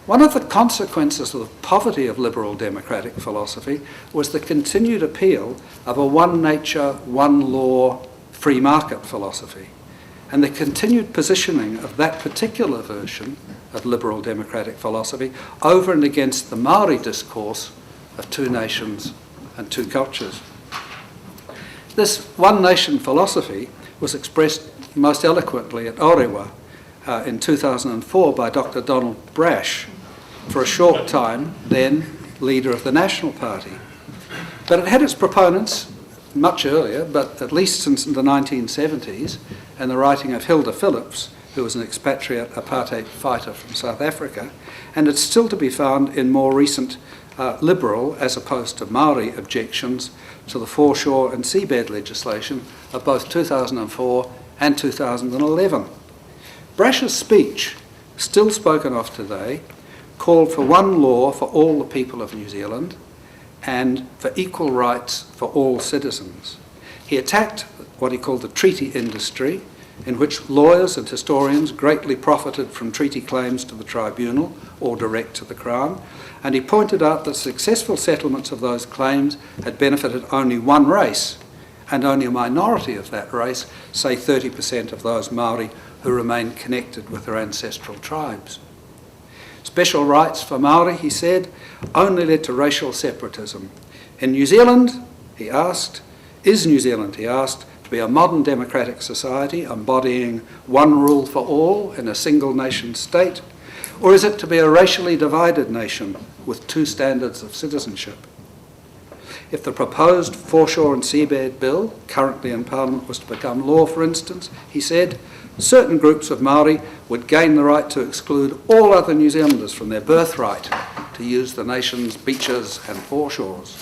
One of the consequences of the poverty of liberal democratic philosophy was the continued appeal of a one nature, one law, free market philosophy, and the continued positioning of that particular version of liberal democratic philosophy over and against the Maori discourse of two nations and two cultures. This one nation philosophy was expressed most eloquently at Orewa in 2004 by Dr. Donald Brash, for a short time then leader of the National Party. But it had its proponents much earlier, but at least since the 1970s, and the writing of Hilda Phillips, who was an expatriate apartheid fighter from South Africa, and it's still to be found in more recent liberal, as opposed to Maori, objections to the foreshore and seabed legislation of both 2004 and 2011. Brash's speech, still spoken of today, called for one law for all the people of New Zealand and for equal rights for all citizens. He attacked what he called the treaty industry, in which lawyers and historians greatly profited from treaty claims to the tribunal or direct to the Crown, and he pointed out that successful settlements of those claims had benefited only one race, and only a minority of that race, say 30% of those Maori who remained connected with their ancestral tribes. Special rights for Maori, he said, only led to racial separatism. In New Zealand, he asked, is New Zealand, he asked, to be a modern democratic society embodying one rule for all in a single nation state, or is it to be a racially divided nation with two standards of citizenship? If the proposed foreshore and seabed bill, currently in Parliament, was to become law, for instance, he said, certain groups of Maori would gain the right to exclude all other New Zealanders from their birthright to use the nation's beaches and foreshores.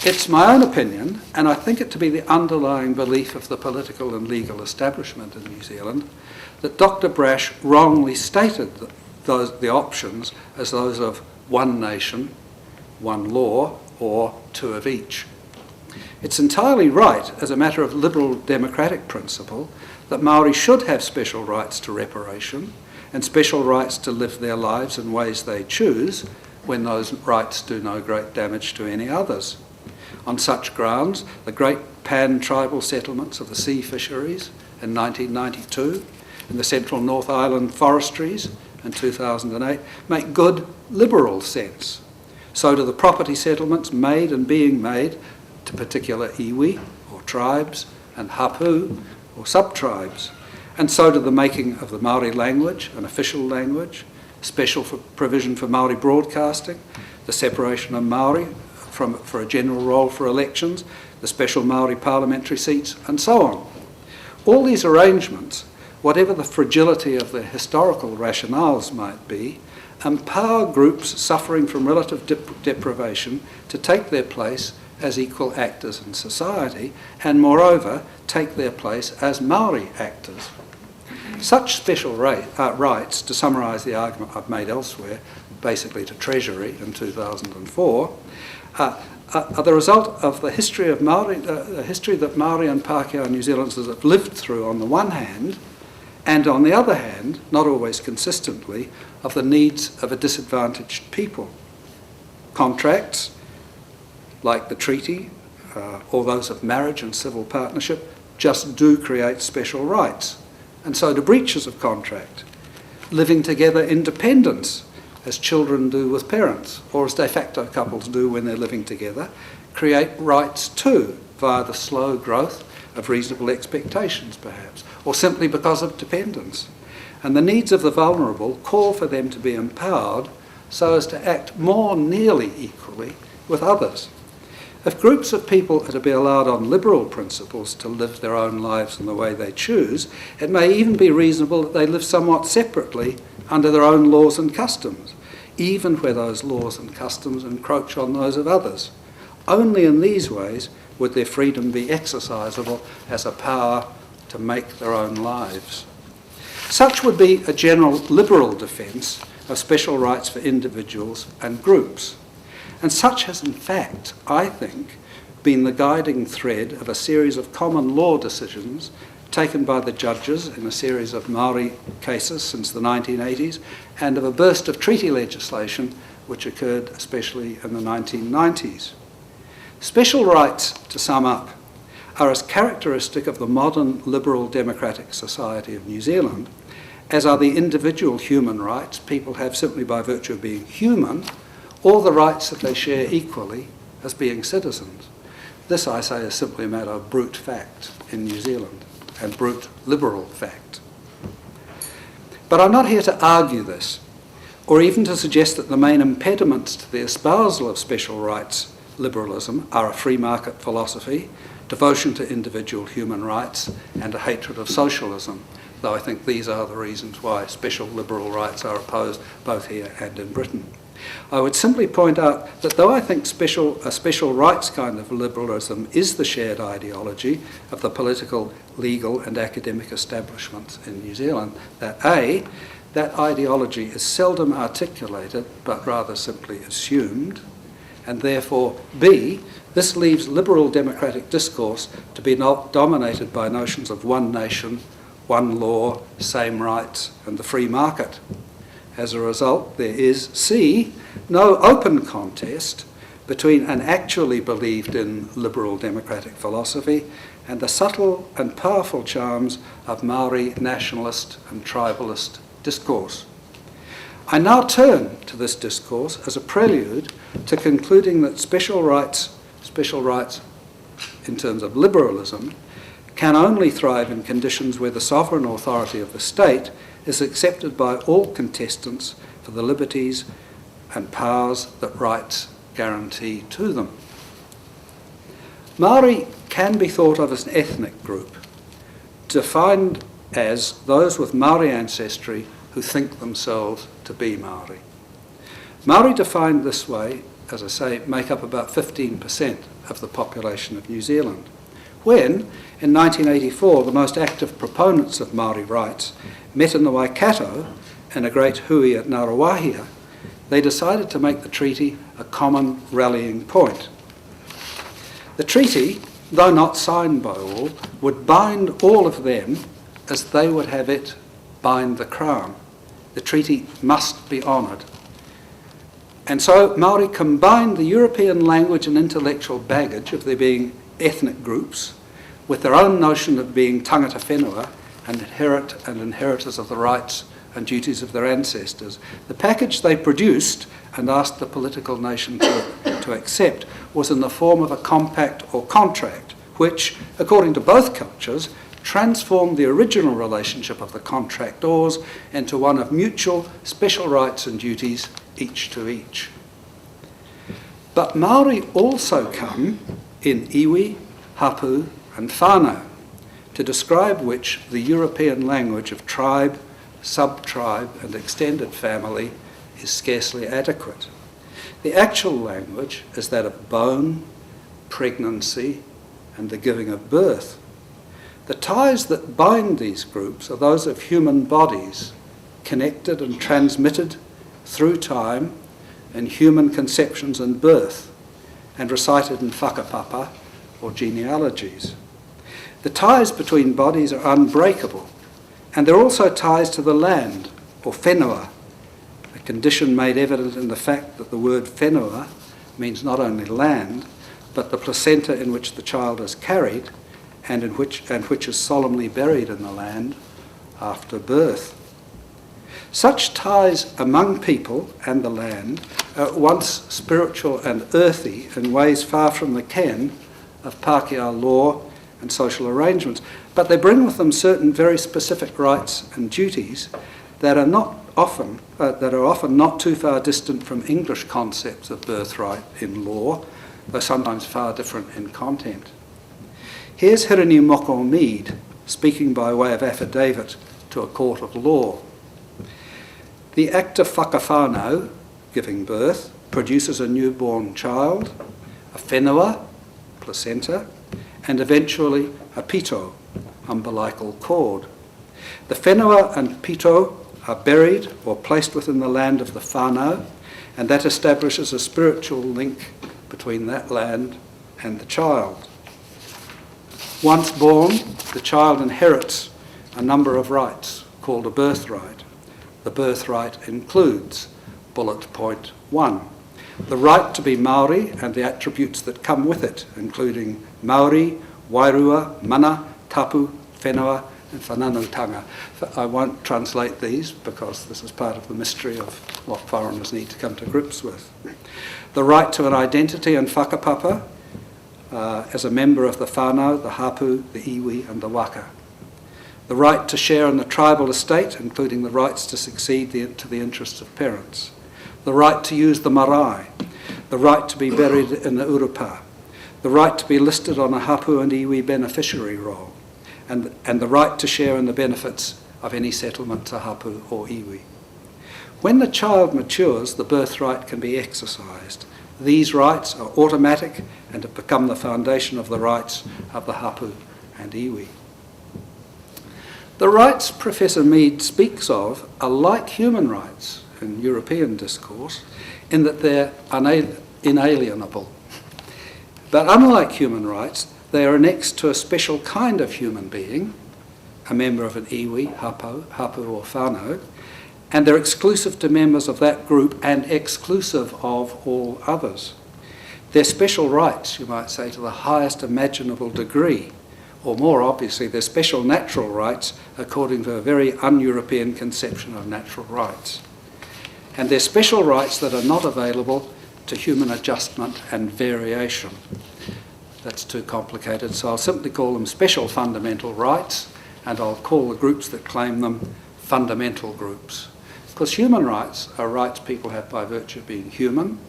It's my own opinion, and I think it to be the underlying belief of the political and legal establishment in New Zealand, that Dr. Brash wrongly stated the options as those of one nation, one law, or two of each. It's entirely right, as a matter of liberal democratic principle, that Maori should have special rights to reparation and special rights to live their lives in ways they choose when those rights do no great damage to any others. On such grounds, the great pan-tribal settlements of the sea fisheries in 1992 and the Central North Island forestries in 2008 make good liberal sense. So do the property settlements made and being made to particular iwi or tribes and hapu or sub-tribes. And so do the making of the Maori language, an official language, special provision for Maori broadcasting, the separation of Maori for a general role for elections, the special Maori parliamentary seats, and so on. All these arrangements, whatever the fragility of their historical rationales might be, empower groups suffering from relative deprivation to take their place as equal actors in society, and moreover, take their place as Maori actors. Such special rights, to summarise the argument I've made elsewhere, basically to Treasury in 2004, are the result of the history of Maori, the history that Maori and Pākehā New Zealanders have lived through on the one hand, and on the other hand, not always consistently, of the needs of a disadvantaged people. Contracts, like the treaty, or those of marriage and civil partnership, just do create special rights. And so do breaches of contract. Living together in dependence, as children do with parents, or as de facto couples do when they're living together, create rights too, via the slow growth of reasonable expectations perhaps, or simply because of dependence. And the needs of the vulnerable call for them to be empowered so as to act more nearly equally with others. If groups of people are to be allowed on liberal principles to live their own lives in the way they choose, it may even be reasonable that they live somewhat separately under their own laws and customs, even where those laws and customs encroach on those of others. Only in these ways would their freedom be exercisable as a power to make their own lives. Such would be a general liberal defence of special rights for individuals and groups. And such has, in fact, I think, been the guiding thread of a series of common law decisions taken by the judges in a series of Maori cases since the 1980s, and of a burst of treaty legislation which occurred especially in the 1990s. Special rights, to sum up, are as characteristic of the modern liberal democratic society of New Zealand as are the individual human rights people have simply by virtue of being human, or the rights that they share equally as being citizens. This, I say, is simply a matter of brute fact in New Zealand, and brute liberal fact. But I'm not here to argue this, or even to suggest that the main impediments to the espousal of special rights liberalism are a free market philosophy, devotion to individual human rights, and a hatred of socialism, though I think these are the reasons why special liberal rights are opposed both here and in Britain. I would simply point out that though I think a special rights kind of liberalism is the shared ideology of the political, legal and academic establishments in New Zealand, that A, that ideology is seldom articulated but rather simply assumed, and therefore B, this leaves liberal democratic discourse to be dominated by notions of one nation, one law, same rights and the free market. As a result, there is, C, no open contest between an actually believed in liberal democratic philosophy and the subtle and powerful charms of Maori nationalist and tribalist discourse. I now turn to this discourse as a prelude to concluding that special rights in terms of liberalism can only thrive in conditions where the sovereign authority of the state is accepted by all contestants for the liberties and powers that rights guarantee to them. Maori can be thought of as an ethnic group, defined as those with Maori ancestry who think themselves to be Maori. Maori defined this way, as I say, make up about 15% of the population of New Zealand. When, in 1984, the most active proponents of Maori rights met in the Waikato in a great hui at Ngaruawahia, they decided to make the treaty a common rallying point. The treaty, though not signed by all, would bind all of them as they would have it bind the Crown. The treaty must be honoured. And so Maori combined the European language and intellectual baggage of there being ethnic groups with their own notion of being tangata whenua and inheritors of the rights and duties of their ancestors. The package they produced and asked the political nation to accept was in the form of a compact or contract, which, according to both cultures, transformed the original relationship of the contractors into one of mutual special rights and duties, each to each. But Maori also come in iwi, hapu and whānau, to describe which the European language of tribe, sub-tribe and extended family is scarcely adequate. The actual language is that of bone, pregnancy and the giving of birth. The ties that bind these groups are those of human bodies, connected and transmitted through time in human conceptions and birth, and recited in whakapapa or genealogies. The ties between bodies are unbreakable, and there are also ties to the land, or whenua, a condition made evident in the fact that the word whenua means not only land, but the placenta in which the child is carried and which is solemnly buried in the land after birth. Such ties among people and the land are at once spiritual and earthy in ways far from the ken of Pākehā law and social arrangements, but they bring with them certain very specific rights and duties that are often not too far distant from English concepts of birthright in law, though sometimes far different in content. Here's Hirini Moko Mead speaking by way of affidavit to a court of law. The act of whakawhānau, giving birth, produces a newborn child, a whenua, placenta, and eventually a pito, umbilical cord. The whenua and pito are buried or placed within the land of the whānau, and that establishes a spiritual link between that land and the child. Once born, the child inherits a number of rights called a birthright. The birthright includes, bullet point 1, the right to be Maori and the attributes that come with it, including Maori, Wairua, Mana, Tapu, Whenua, and Whananutanga. I won't translate these because this is part of the mystery of what foreigners need to come to grips with. The right to an identity and whakapapa as a member of the whānau, the hapu, the iwi, and the waka. The right to share in the tribal estate, including the rights to succeed to the interests of parents. The right to use the marae. The right to be buried in the urupa. The right to be listed on a hapu and iwi beneficiary roll. And the right to share in the benefits of any settlement to hapu or iwi. When the child matures, the birthright can be exercised. These rights are automatic and have become the foundation of the rights of the hapu and iwi. The rights Professor Mead speaks of are like human rights in European discourse in that they're inalienable. But unlike human rights, they are annexed to a special kind of human being, a member of an iwi, hapu or whānau, and they're exclusive to members of that group and exclusive of all others. They're special rights, you might say, to the highest imaginable degree, or more obviously, they're special natural rights according to a very un-European conception of natural rights. And they're special rights that are not available to human adjustment and variation. That's too complicated, so I'll simply call them special fundamental rights, and I'll call the groups that claim them fundamental groups. Because human rights are rights people have by virtue of being human.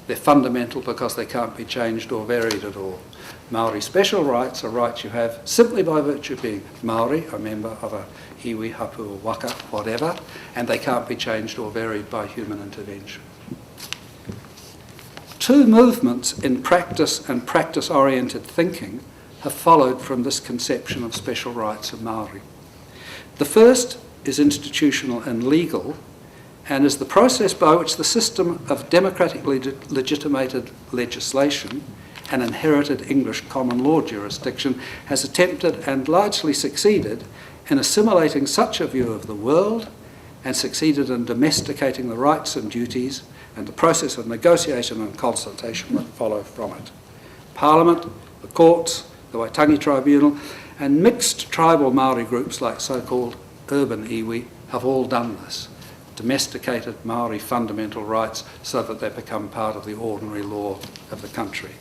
They're fundamental because they can't be changed or varied at all. Maori special rights are rights you have simply by virtue of being Maori, a member of a iwi, hapu or waka, whatever, and they can't be changed or varied by human intervention. Two movements in practice and practice-oriented thinking have followed from this conception of special rights of Maori. The first is institutional and legal, and is the process by which the system of democratically legitimated legislation and inherited English common law jurisdiction has attempted and largely succeeded in assimilating such a view of the world and succeeded in domesticating the rights and duties and the process of negotiation and consultation that follow from it. Parliament, the courts, the Waitangi Tribunal, and mixed tribal Maori groups like so-called urban iwi have all done this, domesticated Maori fundamental rights so that they become part of the ordinary law of the country.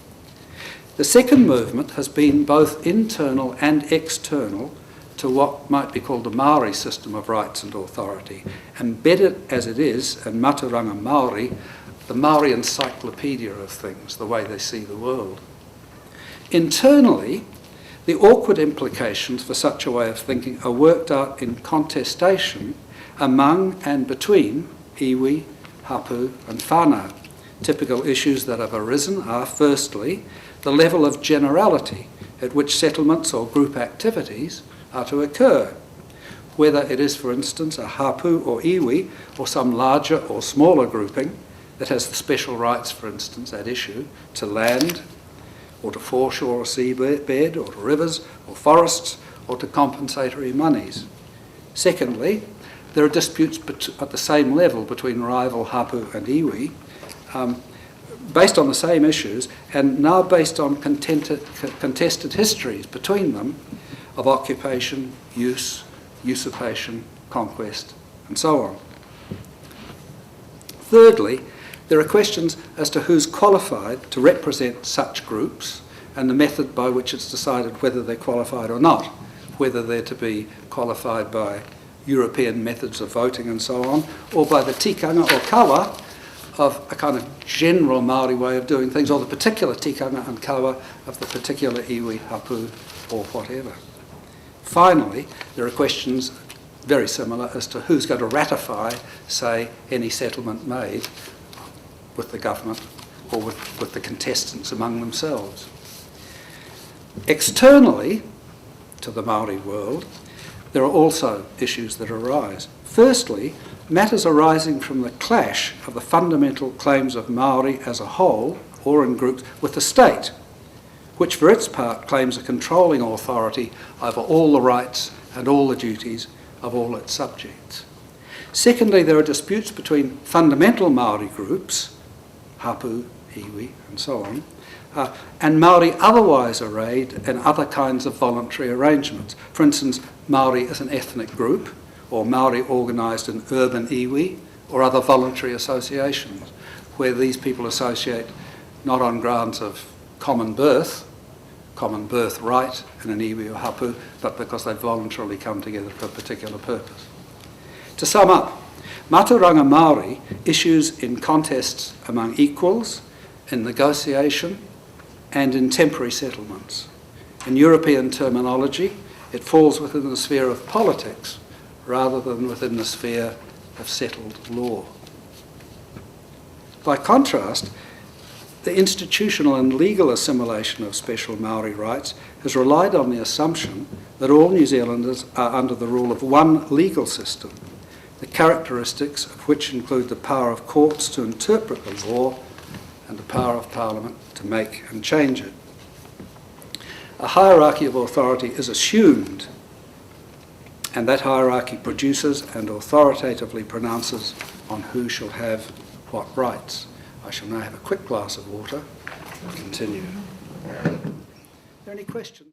The second movement has been both internal and external to what might be called the Maori system of rights and authority, embedded as it is in Maturanga Maori, the Maori encyclopedia of things, the way they see the world. Internally, the awkward implications for such a way of thinking are worked out in contestation among and between iwi, hapu and whānau. Typical issues that have arisen are, firstly, the level of generality at which settlements or group activities are to occur, whether it is, for instance, a hapu or iwi or some larger or smaller grouping that has the special rights, for instance, at issue to land or to foreshore or seabed or to rivers or forests or to compensatory monies. Secondly, there are disputes at the same level between rival hapu and iwi based on the same issues and now based on contested histories between them of occupation, use, usurpation, conquest, and so on. Thirdly, there are questions as to who's qualified to represent such groups and the method by which it's decided whether they're qualified or not, whether they're to be qualified by European methods of voting and so on, or by the tikanga or kawa of a kind of general Maori way of doing things, or the particular tikanga and kawa of the particular iwi, hapu, or whatever. Finally, there are questions very similar as to who's going to ratify, say, any settlement made with the government or with the contestants among themselves. Externally to the Maori world, there are also issues that arise. Firstly, matters arising from the clash of the fundamental claims of Maori as a whole or in groups with the state, which for its part claims a controlling authority over all the rights and all the duties of all its subjects. Secondly, there are disputes between fundamental Maori groups, hapu, iwi, and so on, and Maori otherwise arrayed in other kinds of voluntary arrangements. For instance, Maori as an ethnic group, or Maori organised in urban iwi, or other voluntary associations, where these people associate not on grounds of common birthright in an iwi or hapu, but because they voluntarily come together for a particular purpose. To sum up, Maturanga Māori issues in contests among equals, in negotiation, and in temporary settlements. In European terminology, it falls within the sphere of politics rather than within the sphere of settled law. By contrast, the institutional and legal assimilation of special Maori rights has relied on the assumption that all New Zealanders are under the rule of one legal system, the characteristics of which include the power of courts to interpret the law and the power of Parliament to make and change it. A hierarchy of authority is assumed, and that hierarchy produces and authoritatively pronounces on who shall have what rights. I shall now have a quick glass of water and continue. Are there any questions?